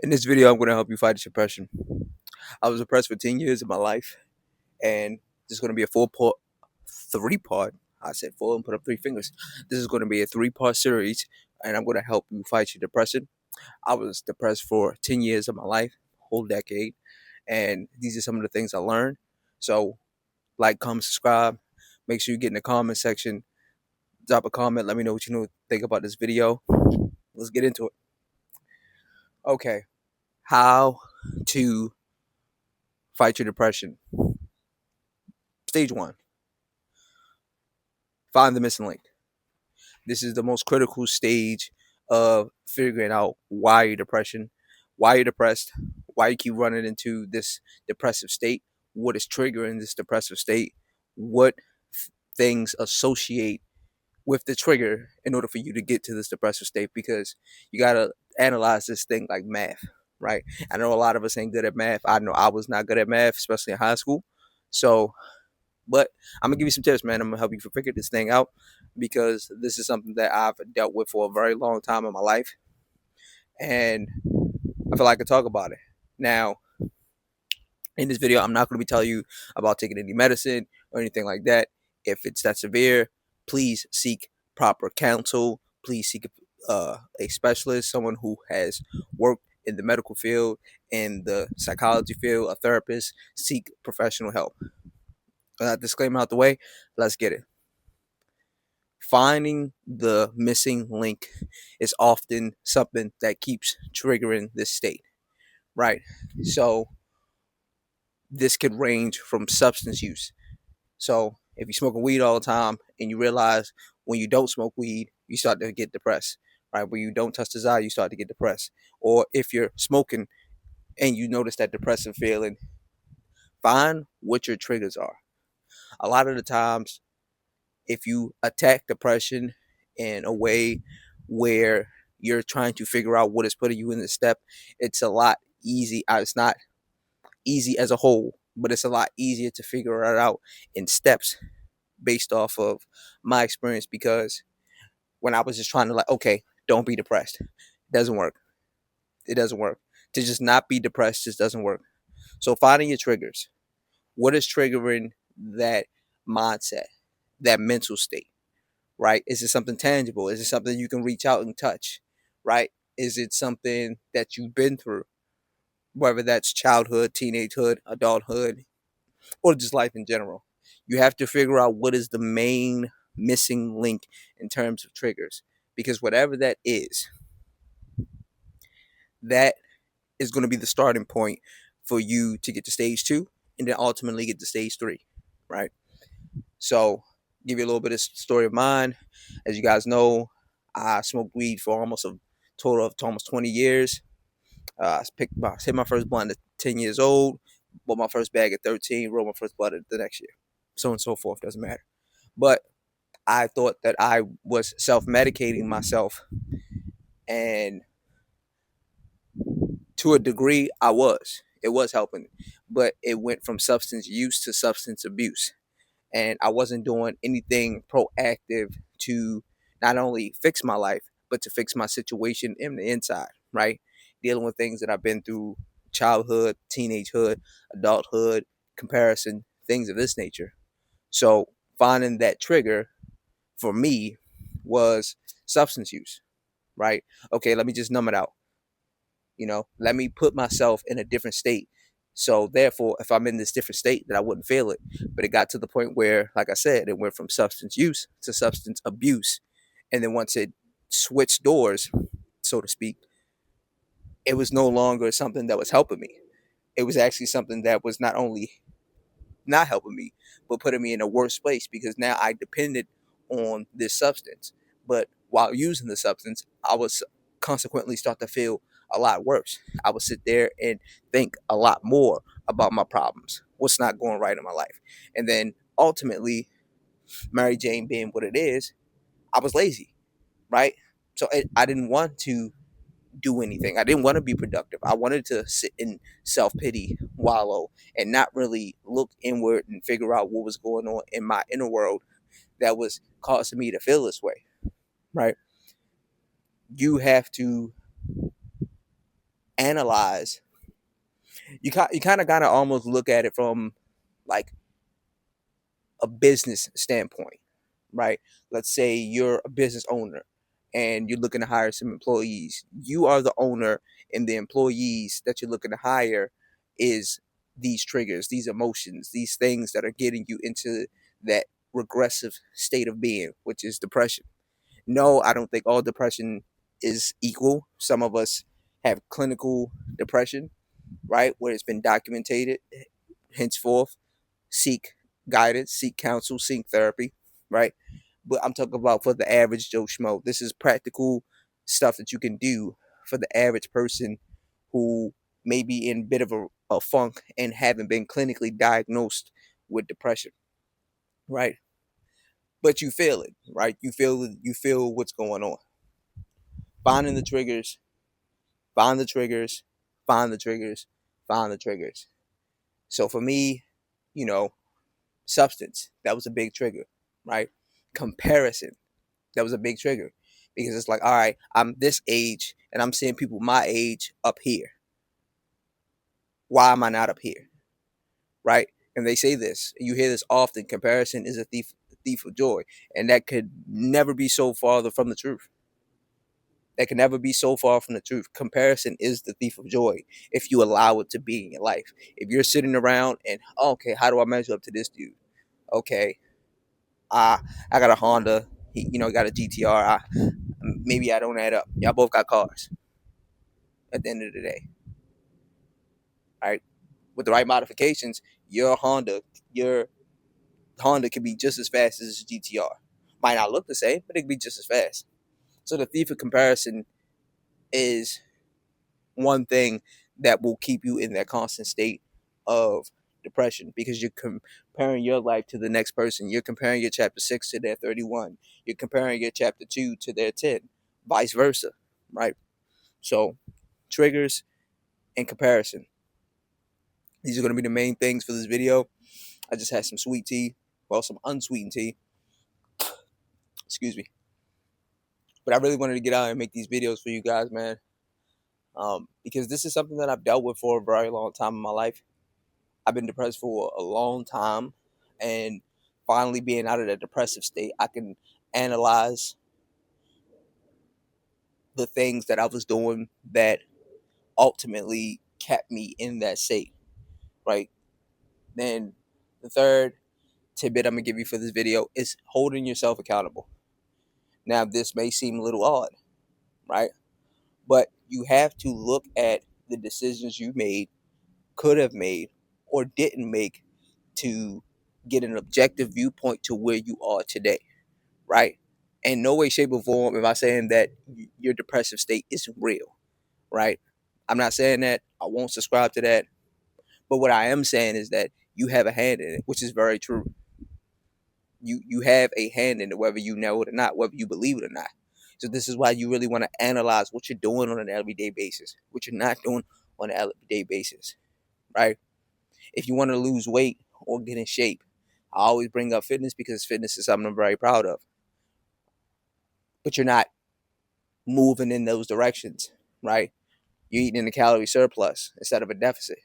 In this video, I'm going to help you fight depression. I was depressed for 10 years of my life, and this is going to be a three-part. I said four and put up three fingers. This is going to be a three-part series, and I'm going to help you fight your depression. I was depressed for 10 years of my life, whole decade, and these are some of the things I learned. So, like, comment, subscribe. Make sure you get in the comment section. Drop a comment. Let me know what you think about this video. Let's get into it. Okay, how to fight your depression. Stage one, find the missing link. This is the most critical stage of figuring out why you're why you're depressed, why you keep running into this depressive state, what is triggering this depressive state, what things associate with the trigger in order for you to get to this depressive state, because you got to analyze this thing like math, right? I know a lot of us ain't good at math. I know I was not good at math, especially in high school. So but I'm gonna give you some tips, man. I'm gonna help you figure this thing out, because this is something that I've dealt with for a very long time in my life, and I feel like I could talk about it. Now, in this video, I'm not gonna be telling you about taking any medicine or anything like that. If it's that severe, please seek proper counsel. Please seek a specialist, someone who has worked in the medical field, in the psychology field, a therapist. Seek professional help. Disclaimer out the way, let's get it. Finding the missing link is often something that keeps triggering this state, right? So this could range from substance use. So if you're smoking weed all the time and you realize when you don't smoke weed, you start to get depressed, right? When you don't touch the eye, you start to get depressed. Or if you're smoking and you notice that depressive feeling, find what your triggers are. A lot of the times, if you attack depression in a way where you're trying to figure out what is putting you in this step, it's a lot easy. It's not easy as a whole, but it's a lot easier to figure it out in steps based off of my experience. Because when I was just trying to okay, don't be depressed, it doesn't work. It doesn't work. To just not be depressed just doesn't work. So finding your triggers. What is triggering that mindset, that mental state? Right? Is it something tangible? Is it something you can reach out and touch? Right? Is it something that you've been through? Whether that's childhood, teenagehood, adulthood, or just life in general. You have to figure out what is the main missing link in terms of triggers. Because whatever that is going to be the starting point for you to get to stage two and then ultimately get to stage three. Right? So, give you a little bit of story of mine. As you guys know, I smoked weed for almost a total of almost 20 years. I hit my first blunt at 10 years old, bought my first bag at 13, rolled my first blunt the next year, so on and so forth. Doesn't matter. But I thought that I was self-medicating myself, and to a degree, I was. It was helping, but it went from substance use to substance abuse. And I wasn't doing anything proactive to not only fix my life, but to fix my situation in the inside, right? Dealing with things that I've been through, childhood, teenagehood, adulthood, comparison, things of this nature. So finding that trigger for me was substance use, right? Okay, let me just numb it out. Let me put myself in a different state. So therefore, if I'm in this different state, that I wouldn't feel it. But it got to the point where, like I said, it went from substance use to substance abuse. And then once it switched doors, so to speak, it was no longer something that was helping me. It was actually something that was not only not helping me, but putting me in a worse place, because now I depended on this substance. But while using the substance, I was consequently start to feel a lot worse. I would sit there and think a lot more about my problems, what's not going right in my life. And then ultimately, Mary Jane being what it is, I was lazy, right? So I didn't want to do anything. I didn't want to be productive. I wanted to sit in self pity, wallow, and not really look inward and figure out what was going on in my inner world that was causing me to feel this way, right? You have to analyze, you kind of gotta almost look at it from like a business standpoint, right? Let's say you're a business owner and you're looking to hire some employees. You are the owner, and the employees that you're looking to hire is these triggers, these emotions, these things that are getting you into that regressive state of being, which is depression. No, I don't think all depression is equal. Some of us have clinical depression, right, where it's been documented. Henceforth, seek guidance, seek counsel, seek therapy, right? But I'm talking about for the average Joe Schmo. This is practical stuff that you can do for the average person who may be in a bit of a funk and haven't been clinically diagnosed with depression, right? But you feel it, right? You feel what's going on. Finding the triggers, find the triggers, find the triggers, find the triggers. So for me, you know, substance, that was a big trigger, right? Comparison, that was a big trigger because it's like, all right, I'm this age and I'm seeing people my age up here. Why am I not up here? Right? And they say this, you hear this often, comparison is a thief of joy. And that could never be so far from the truth. That can never be so far from the truth. Comparison is the thief of joy if you allow it to be in your life. If you're sitting around and, oh, okay, how do I measure up to this dude? Okay, I got a Honda. He, got a GTR. Maybe I don't add up. Y'all both got cars. At the end of the day, right? With the right modifications, your Honda could be just as fast as a GTR. Might not look the same, but it could be just as fast. So the thief of comparison is one thing that will keep you in that constant state of depression because you're comparing your life to the next person. You're comparing your chapter 6 to their 31. You're comparing your chapter 2 to their 10, vice versa, right? So triggers and comparison. These are going to be the main things for this video. I just had some sweet tea, well, some unsweetened tea. Excuse me. But I really wanted to get out and make these videos for you guys, man. Because this is something that I've dealt with for a very long time in my life. I've been depressed for a long time, and finally being out of that depressive state, I can analyze the things that I was doing that ultimately kept me in that state, right? Then the third tidbit I'm gonna give you for this video is holding yourself accountable. Now, this may seem a little odd, right? But you have to look at the decisions you made, could have made, or didn't make to get an objective viewpoint to where you are today, right? In no way, shape, or form am I saying that your depressive state isn't real, right? I'm not saying that. I won't subscribe to that. But what I am saying is that you have a hand in it, which is very true. You have a hand in it, whether you know it or not, whether you believe it or not. So this is why you really want to analyze what you're doing on an everyday basis, what you're not doing on an everyday basis, right? If you want to lose weight or get in shape, I always bring up fitness because fitness is something I'm very proud of. But you're not moving in those directions, right? You're eating in a calorie surplus instead of a deficit.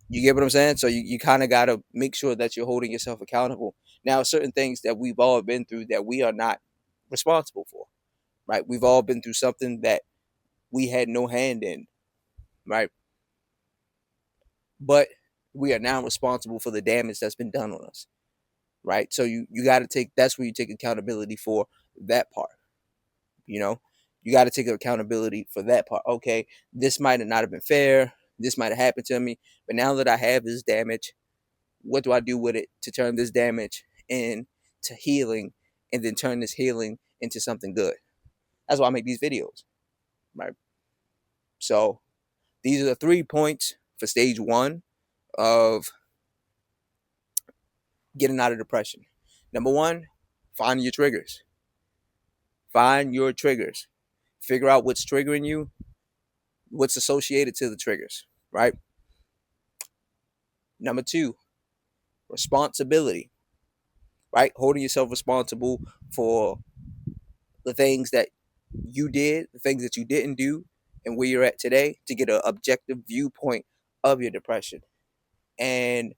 You get what I'm saying? So you kind of got to make sure that you're holding yourself accountable. Now, certain things that we've all been through that we are not responsible for, right? We've all been through something that we had no hand in, right? But we are now responsible for the damage that's been done on us, right? So you got to that's where you take accountability for that part, you know? You got to take accountability for that part. Okay, this might not have been fair. This might have happened to me. But now that I have this damage, what do I do with it to turn this damage into healing and then turn this healing into something good? That's why I make these videos, right? So these are the 3 points for stage 1 of getting out of depression. Number 1, find your triggers. Find your triggers. Figure out what's triggering you, what's associated to the triggers, right? Number 2, responsibility, right? Holding yourself responsible for the things that you did, the things that you didn't do, and where you're at today to get an objective viewpoint of your depression. And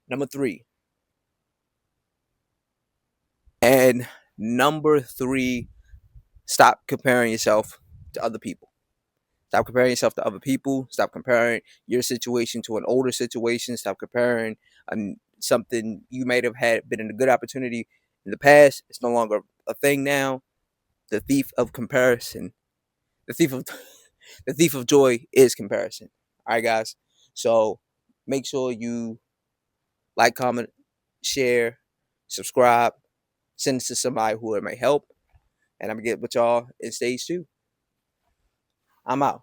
number three, and number three, stop comparing yourself to other people. Stop comparing yourself to other people. Stop comparing your situation to an older situation. Stop comparing something you might have had been in a good opportunity in the past. It's no longer a thing now. The thief of comparison, the thief of the thief of joy is comparison. All right, guys. So make sure you like, comment, share, subscribe, send this to somebody who it may help. And I'm gonna get with y'all in stage two. I'm out.